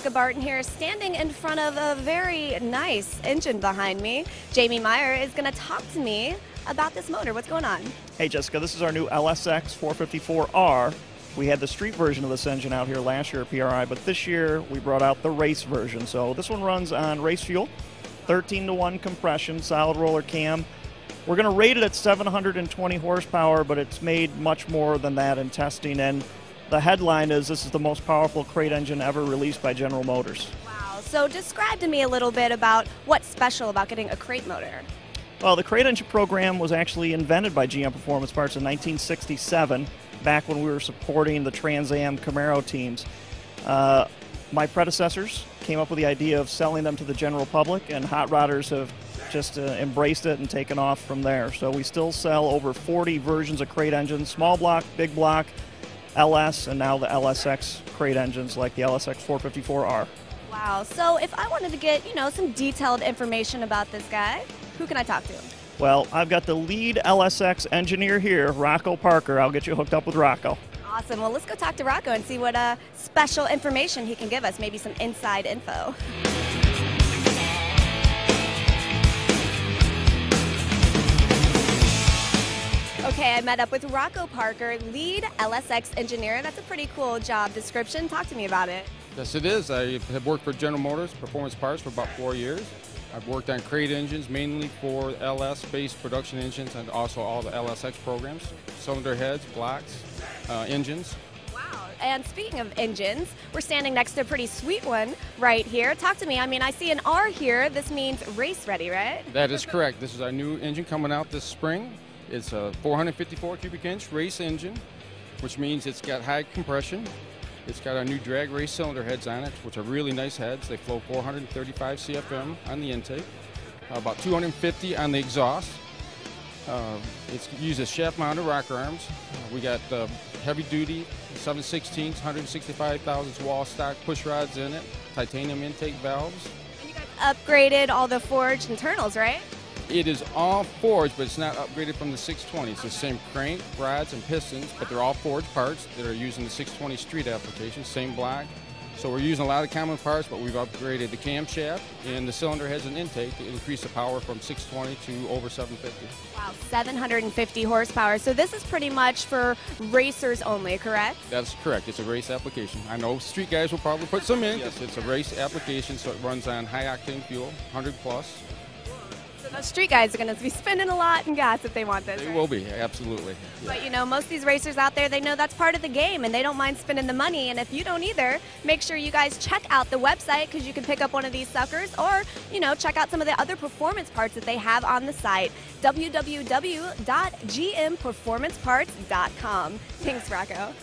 Jessica Barton here, standing in front of a very nice engine behind me. Jamie Meyer is going to talk to me about this motor. What's going on? Hey Jessica, this is our new LSX454R. We had the street version of this engine out here last year at PRI, but this year we brought out the race version. So this one runs on race fuel, 13-to-1 compression, solid roller cam. We're going to rate it at 720 horsepower, but it's made much more than that in testing. And the headline is this is the most powerful crate engine ever released by General Motors. Wow. So describe to me a little bit about what's special about getting a crate motor. Well, the crate engine program was actually invented by GM Performance Parts in 1967, back when we were supporting the Trans Am Camaro teams. My predecessors came up with the idea of selling them to the general public, and hot rodders have just embraced it and taken off from there. So we still sell over 40 versions of crate engines, small block, big block, LS, and now the LSX crate engines like the LSX454R. Wow. So if I wanted to get, some detailed information about this guy, who can I talk to? Well, I've got the lead LSX engineer here, Rocco Parker. I'll get you hooked up with Rocco. Awesome. Well, let's go talk to Rocco and see what special information he can give us, maybe some inside info. Okay, I met up with Rocco Parker, lead LSX engineer. That's a pretty cool job description. Talk to me about it. Yes, it is. I have worked for General Motors Performance Parts for about 4 years. I've worked on crate engines, mainly for LS-based production engines and also all the LSX programs, cylinder heads, blocks, engines. Wow. And speaking of engines, we're standing next to a pretty sweet one right here. Talk to me. I mean, I see an R here. This means race ready, right? That is correct. This is our new engine coming out this spring. It's a 454 cubic inch race engine, which means it's got high compression. It's got our new drag race cylinder heads on it, which are really nice heads. They flow 435 CFM on the intake, about 250 on the exhaust. It uses shaft-mounted rocker arms. We got heavy-duty 7/16, 165 thousandths wall stock push rods in it, titanium intake valves. And you guys upgraded all the forged internals, right? It is all forged, but it's not upgraded from the 620. It's the same crank, rods, and pistons, but they're all forged parts that are using the 620 street application, same block. So we're using a lot of common parts, but we've upgraded the camshaft and the cylinder heads and intake to increase the power from 620 to over 750. Wow, 750 horsepower. So this is pretty much for racers only, correct? That's correct. It's a race application. I know street guys will probably put some in. Yes, it's a race application, so it runs on high-octane fuel, 100 plus. The street guys are going to be spending a lot in gas if they want this. They will be, absolutely. But most of these racers out there, they know that's part of the game and they don't mind spending the money. And if you don't either, make sure you guys check out the website because you can pick up one of these suckers, or, check out some of the other performance parts that they have on the site, www.gmperformanceparts.com. Thanks, Rocco.